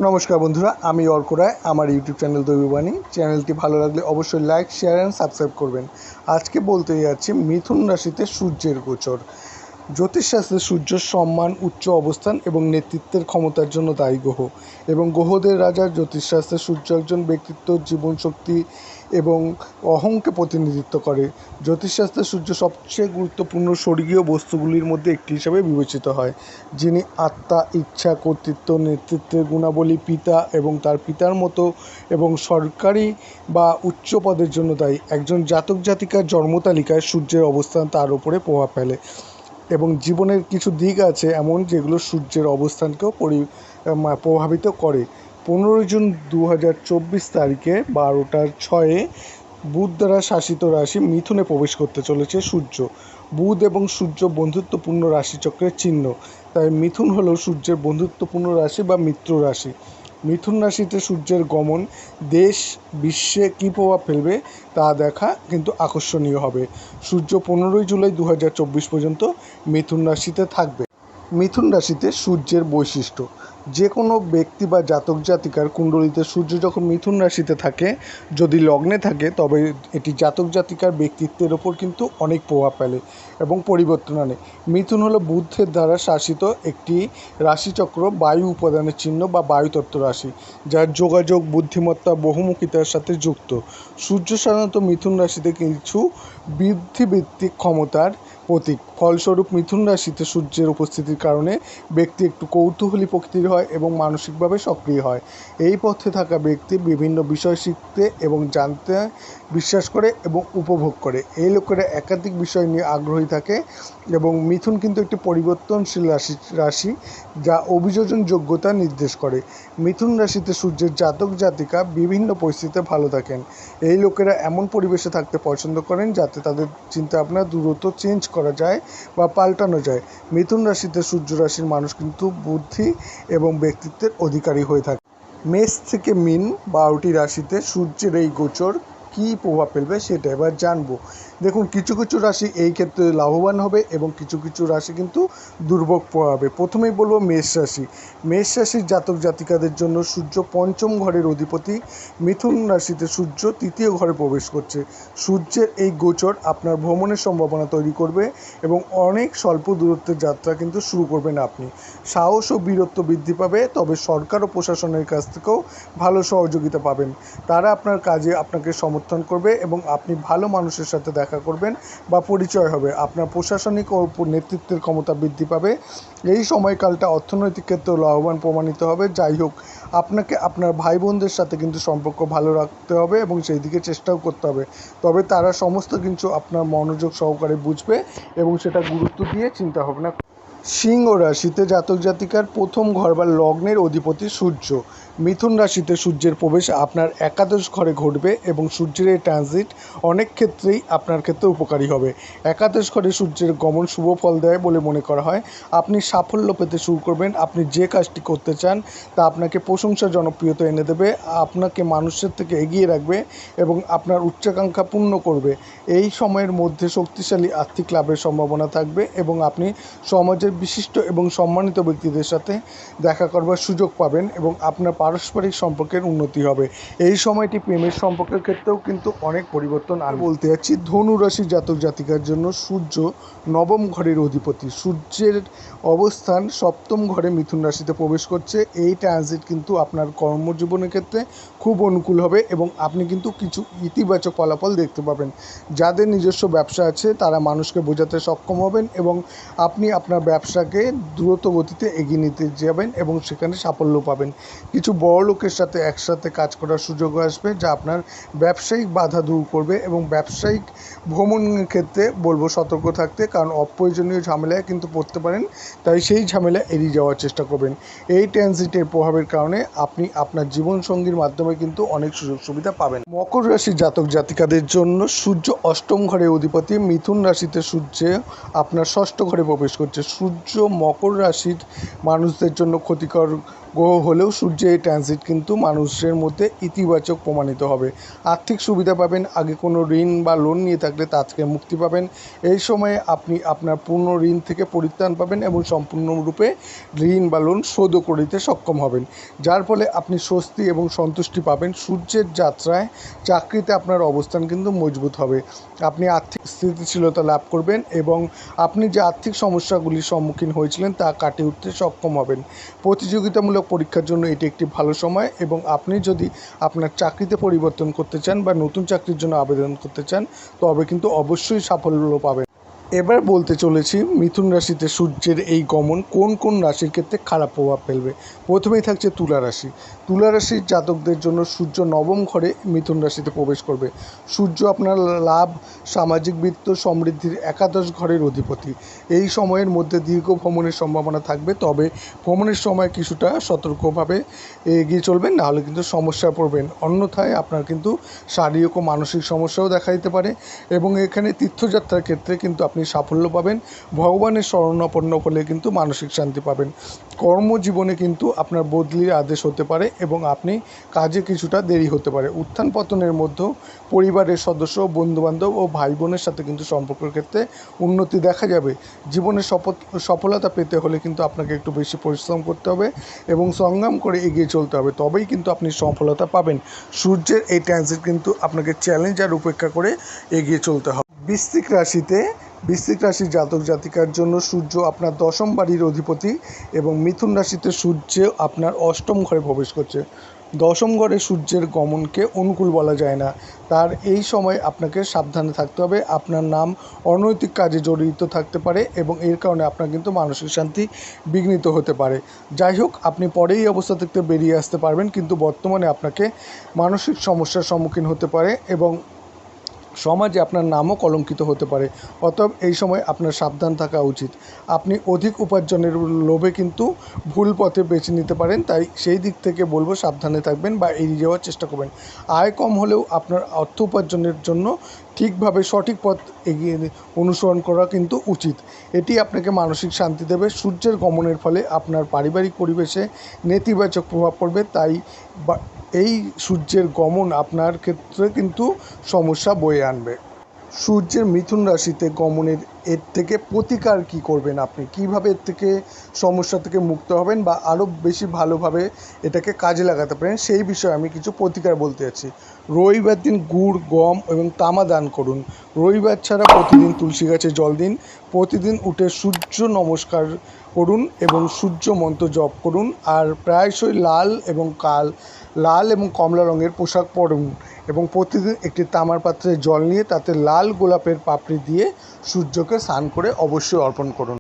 নমস্কার বন্ধুরা, আমি অর্ক রায়। আমার ইউটিউব চ্যানেল দৈববাণী চ্যানেলটি ভালো লাগলে অবশ্যই লাইক, শেয়ার অ্যান্ড সাবস্ক্রাইব করবেন। আজকে বলতে যাচ্ছি মিথুন রাশিতে সূর্যের গোচর। জ্যোতিষশাস্ত্রে সূর্য সম্মান, উচ্চ অবস্থান এবং নেতৃত্বের ক্ষমতার জন্য দায়ী গ্রহ এবং গ্রহদের রাজা। জ্যোতিষশাস্ত্রে সূর্য একজন ব্যক্তিত্ব, জীবনশক্তি এবং অহংকে প্রতিনিধিত্ব করে। জ্যোতিষশাস্ত্রে সূর্য সবচেয়ে গুরুত্বপূর্ণ স্বর্গীয় বস্তুগুলির মধ্যে একটি হিসাবে বিবেচিত হয়, যিনি আত্মা, ইচ্ছা, কর্তৃত্ব, নেতৃত্বের গুণাবলী, পিতা এবং তার পিতার মতো এবং সরকারি বা উচ্চ পদের জন্য দায়ী। একজন জাতক জাতিকার জন্মতালিকায় সূর্যের অবস্থান তার উপরে প্রভাব ফেলে এবং জীবনের কিছু দিক আছে এমন যেগুলো সূর্যের অবস্থানকেও প্রভাবিত করে। 15 জুন 2024 তারিখে 12টা 6 বুধ দ্বারা শাসিত রাশি মিথুনে প্রবেশ করতে চলেছে সূর্য। বুধ এবং সূর্য বন্ধুত্বপূর্ণ রাশিচক্রের চিহ্ন, তাই মিথুন হলো সূর্যের বন্ধুত্বপূর্ণ রাশি বা মিত্র রাশি। মিথুন রাশিতে সূর্যের গমন দেশ বিশ্বে কী প্রভাব ফেলবে তা দেখা কিন্তু আকর্ষণীয় হবে। সূর্য 15 জুলাই 2024 পর্যন্ত মিথুন রাশিতে থাকবে। মিথুন রাশিতে সূর্যের বৈশিষ্ট্য: যে কোনো ব্যক্তি বা জাতক জাতিকার কুণ্ডলিতে সূর্য যখন মিথুন রাশিতে থাকে, যদি লগ্নে থাকে, তবে এটি জাতক জাতিকার ব্যক্তিত্বের ওপর কিন্তু অনেক প্রভাব ফেলে এবং পরিবর্তন আনে। মিথুন হলো বুধের দ্বারা শাসিত একটি রাশিচক্র, বায়ু উপাদানের চিহ্ন বা বায়ুতত্ত্ব রাশি, যার যোগাযোগ, বুদ্ধিমত্তা, বহুমুখিতার সাথে যুক্ত। সূর্য সাধারণত মিথুন রাশিতে কিছু বৃদ্ধিবৃত্তিক ক্ষমতার প্রতীক। ফলস্বরূপ মিথুন রাশিতে সূর্যের উপস্থিতির কারণে ব্যক্তি একটু কৌতূহলী প্রকৃতির হয় এবং মানসিকভাবে সক্রিয় হয়। এই পথে থাকা ব্যক্তি বিভিন্ন বিষয় শিখতে এবং জানতে বিশ্বাস করে এবং উপভোগ করে। এই লোকেরা একাধিক বিষয় নিয়ে আগ্রহী থাকে এবং মিথুন কিন্তু একটি পরিবর্তনশীল রাশি যা অভিযোজন যোগ্যতা নির্দেশ করে। মিথুন রাশিতে সূর্যের জাতক জাতিকা বিভিন্ন পরিস্থিতিতে ভালো থাকেন। এই লোকেরা এমন পরিবেশে থাকতে পছন্দ করেন যাতে তাদের চিন্তা ভাবনা দ্রুত চেঞ্জ করা যায় বা পাল্টানো যায়। মিথুন রাশিতে সূর্য রাশির মানুষ কিন্তু বুদ্ধি এবং ব্যক্তিত্বের অধিকারী হয়ে থাকে। মেষ থেকে মীন 12টি রাশিতে সূর্যের এই গোচর কী প্রভাব ফেলবে সেটা এবার জানবো। দেখুন, কিছু কিছু রাশি এই ক্ষেত্রে লাভবান হবে এবং কিছু কিছু রাশি কিন্তু দুর্ভোগ পাবে। প্রথমেই বলবো মেষ রাশি। মেষ রাশির জাতক জাতিকাদের জন্য সূর্য পঞ্চম ঘরের অধিপতি। মিথুন রাশিতে সূর্য তৃতীয় ঘরে প্রবেশ করছে। সূর্যের এই গোচর আপনার ভ্রমণের সম্ভাবনা তৈরি করবে এবং অনেক স্বল্প দূরত্বের যাত্রা কিন্তু শুরু করবেন আপনি। সাহস ও বীরত্ব বৃদ্ধি পাবে, তবে সরকার ও প্রশাসনের কাছ থেকেও ভালো সহযোগিতা পাবেন। তারা আপনার কাজে আপনাকে সমর্থন করবে এবং আপনি ভালো মানুষের সাথে দেখা করবেন বা পরিচয় হবে। আপনার প্রশাসনিক ও নেতৃত্বের ক্ষমতা বৃদ্ধি পাবে। এই সময়কালটা অর্থনৈতিক ক্ষেত্রেও লাভবান প্রমাণিত হবে। যাই হোক, আপনাকে আপনার ভাই বোনদের সাথে কিন্তু সম্পর্ক ভালো রাখতে হবে এবং সেই দিকে চেষ্টাও করতে হবে। তবে তারা সমস্ত কিছু আপনার মনোযোগ সহকারে বুঝবে এবং সেটা গুরুত্ব দিয়ে চিন্তা ভাবনা। সিংহ রাশিতে জাতক জাতিকার প্রথম ঘর বা লগ্নের অধিপতি সূর্য। মিথুন রাশিতে সূর্যের প্রবেশ আপনার একাদশ ঘরে ঘটবে এবং সূর্যের এই ট্রানজিট অনেক ক্ষেত্রেই আপনার ক্ষেত্রে উপকারী হবে। একাদশ ঘরে সূর্যের গমন শুভ ফল দেয় বলে মনে করা হয়। আপনি সাফল্য পেতে শুরু করবেন। আপনি যে কাজটি করতে চান তা আপনাকে প্রশংসা, জনপ্রিয়তা এনে দেবে, আপনাকে মানুষের থেকে এগিয়ে রাখবে এবং আপনার উচ্চাকাঙ্ক্ষা পূর্ণ করবে। এই সময়ের মধ্যে শক্তিশালী আর্থিক লাভের সম্ভাবনা থাকবে এবং আপনি সমাজের বিশিষ্ট এবং সম্মানিত ব্যক্তিদের সাথে দেখা করবার সুযোগ পাবেন এবং আপনার পারস্পরিক সম্পর্কের উন্নতি হবে। এই সময়টি প্রেমের সম্পর্কের ক্ষেত্রেও কিন্তু অনেক পরিবর্তন আনবে। বলতে যাচ্ছি ধনু রাশির জাতক জাতিকার জন্য সূর্য নবম ঘরের অধিপতি। সূর্যের অবস্থান সপ্তম ঘরে মিথুন রাশিতে প্রবেশ করছে। এই ট্রানজিট কিন্তু আপনার কর্মজীবনের ক্ষেত্রে খুব অনুকূল হবে এবং আপনি কিন্তু কিছু ইতিবাচক ফলাফল দেখতে পাবেন। যাদের নিজস্ব ব্যবসা আছে তারা মানুষকে বোঝাতে সক্ষম হবেন এবং আপনি আপনার ব্যবসাকে দ্রুত গতিতে এগিয়ে নিতে যাবেন এবং সেখানে সাফল্য পাবেন। কিছু বড় লোকের সাথে একসাথে কাজ করার সুযোগ আসবে, যা আপনার ব্যবসায়িক বাধা দূর করবে এবং ব্যবসায়িক ভ্রমণের ক্ষেত্রে বলবো সতর্ক থাকতে, কারণ অপ্রয়োজনীয় ঝামেলায় কিন্তু পড়তে পারেন, তাই সেই ঝামেলা এড়িয়ে যাওয়ার চেষ্টা করবেন। এই ট্রানজিটের প্রভাবের কারণে আপনি আপনার জীবনসঙ্গীর মাধ্যমে কিন্তু অনেক সুযোগ সুবিধা পাবেন। মকর রাশির জাতক জাতিকাদের জন্য সূর্য অষ্টম ঘরে অধিপতি। মিথুন রাশিতে সূর্য আপনার ষষ্ঠ ঘরে প্রবেশ করছে। সূর্য মকর রাশির মানুষদের জন্য ক্ষতিকর গ্রহ হলেও সূর্যের এই ট্রানজিট কিন্তু মানুষের মধ্যে ইতিবাচক প্রমাণিত হবে। আর্থিক সুবিধা পাবেন, আগে কোনো ঋণ বা লোন নিয়ে থাকলে তা থেকে মুক্তি পাবেন। এই সময়ে আপনি আপনার পূর্ণ ঋণ থেকে পরিত্রাণ পাবেন এবং সম্পূর্ণরূপে ঋণ বা লোন শোধও করতে সক্ষম হবেন, যার ফলে আপনি স্বস্তি এবং সন্তুষ্টি পাবেন। সূর্যের যাত্রায় চাকরিতে আপনার অবস্থান কিন্তু মজবুত হবে, আপনি আর্থিক স্থিতিশীলতা লাভ করবেন এবং আপনি যে আর্থিক সমস্যাগুলির সম্মুখীন হয়েছিলেন তা কাটিয়ে উঠতে সক্ষম হবেন। প্রতিযোগিতামূলক পরীক্ষার জন্য এটি একটি ভালো সময় এবং আপনি যদি আপনার চাকরিতে পরিবর্তন করতে চান বা নতুন চাকরির জন্য আবেদন করতে চান তবে কিন্তু অবশ্যই সাফল্য পাবেন। এবার বলতে চলেছি মিথুন রাশিতে সূর্যের এই গমন কোন কোন রাশির ক্ষেত্রে খারাপ প্রভাব ফেলবে। প্রথমেই থাকছে তুলা রাশি। তুলা রাশির জাতকদের জন্য সূর্য নবম ঘরে মিথুন রাশিতে প্রবেশ করবে। সূর্য আপনার লাভ, সামাজিক বৃত্ত, সমৃদ্ধির একাদশ ঘরের অধিপতি। এই সময়ের মধ্যে দীর্ঘ ভ্রমণের সম্ভাবনা থাকবে, তবে ভ্রমণের সময় কিছুটা সতর্কভাবে এগিয়ে চলবেন, নাহলে কিন্তু সমস্যায় পড়বেন। অন্যথায় আপনার কিন্তু শারীরিক ও মানসিক সমস্যাও দেখা দিতে পারে এবং এখানে তীর্থযাত্রার ক্ষেত্রে কিন্তু আপনি সাফল্য পাবেন। ভগবানের শরণাপন্ন হলে কিন্তু মানসিক শান্তি পাবেন। কর্মজীবনে কিন্তু আপনার বদলির আদেশ হতে পারে এবং আপনি কাজে কিছুটা দেরি হতে পারে। উত্থান পতনের মধ্যেও পরিবারের সদস্য, বন্ধুবান্ধব ও ভাই বোনের সাথে কিন্তু সম্পর্কের ক্ষেত্রে উন্নতি দেখা যাবে। জীবনে সফলতা পেতে হলে কিন্তু আপনাকে একটু বেশি পরিশ্রম করতে হবে এবং সংগ্রাম করে এগিয়ে চলতে হবে, তবেই কিন্তু আপনি সফলতা পাবেন। সূর্যের এই ট্রানজিট কিন্তু আপনাকে চ্যালেঞ্জ আর উপেক্ষা করে এগিয়ে চলতে হবে। বৃশ্চিক রাশির জাতক জাতিকার জন্য সূর্য আপনার দশম বাড়ির অধিপতি এবং মিথুন রাশিতে সূর্য আপনার অষ্টম ঘরে প্রবেশ করছে। দশম ঘরে সূর্যের গমনকে অনুকূল বলা যায় না, তার এই সময় আপনাকে সাবধানে থাকতে হবে। আপনার নাম অনৈতিক কাজে জড়িত থাকতে পারে এবং এর কারণে আপনার কিন্তু মানসিক শান্তি বিঘ্নিত হতে পারে। যাই হোক, আপনি পরে এই অবস্থা থেকে বেরিয়ে আসতে পারবেন, কিন্তু বর্তমানে আপনাকে মানসিক সমস্যার সম্মুখীন হতে পারে এবং সমাজে আপনার নামও কলঙ্কিত হতে পারে। অতএব এই সময় আপনার সাবধান থাকা উচিত। আপনি অধিক উপার্জনের লোভে কিন্তু ভুল পথে বেছে নিতে পারেন, তাই সেই দিক থেকে বলবো সাবধানে থাকবেন বা এড়িয়ে যাওয়ার চেষ্টা করবেন। আয় কম হলেও আপনার অর্থ উপার্জনের জন্য ঠিকভাবে সঠিক পথ এগিয়ে অনুসরণ করা কিন্তু উচিত। এটি আপনাকে মানসিক শান্তি দেবে। সূর্যের গমনের ফলে আপনার পারিবারিক পরিবেশে নেতিবাচক প্রভাব পড়বে, তাই এই সূর্যের গমন আপনার ক্ষেত্রে কিন্তু সমস্যা বয়ে আনবে। সূর্যের মিথুন রাশিতে গমনের এর থেকে প্রতিকার কী করবেন, আপনি কীভাবে এর থেকে সমস্যা থেকে মুক্ত হবেন বা আরও বেশি ভালোভাবে এটাকে কাজে লাগাতে পারেন, সেই বিষয়ে আমি কিছু প্রতিকার বলতে যাচ্ছি। রবিবার দিন গুড়, গম এবং তামা দান করুন। রবিবার ছাড়া প্রতিদিন তুলসী গাছে জল দিন। প্রতিদিন উঠে সূর্য নমস্কার করুন এবং সূর্য মন্ত্র জপ করুন। আর প্রায়শই লাল এবং কমলা রঙের পোশাক পরুন এবং প্রতিদিন একটি তামার পাত্রে জল নিয়ে তাতে লাল গোলাপের পাপড়ি দিয়ে সূর্যকে স্নান করে অবশ্যই অর্পণ করুন।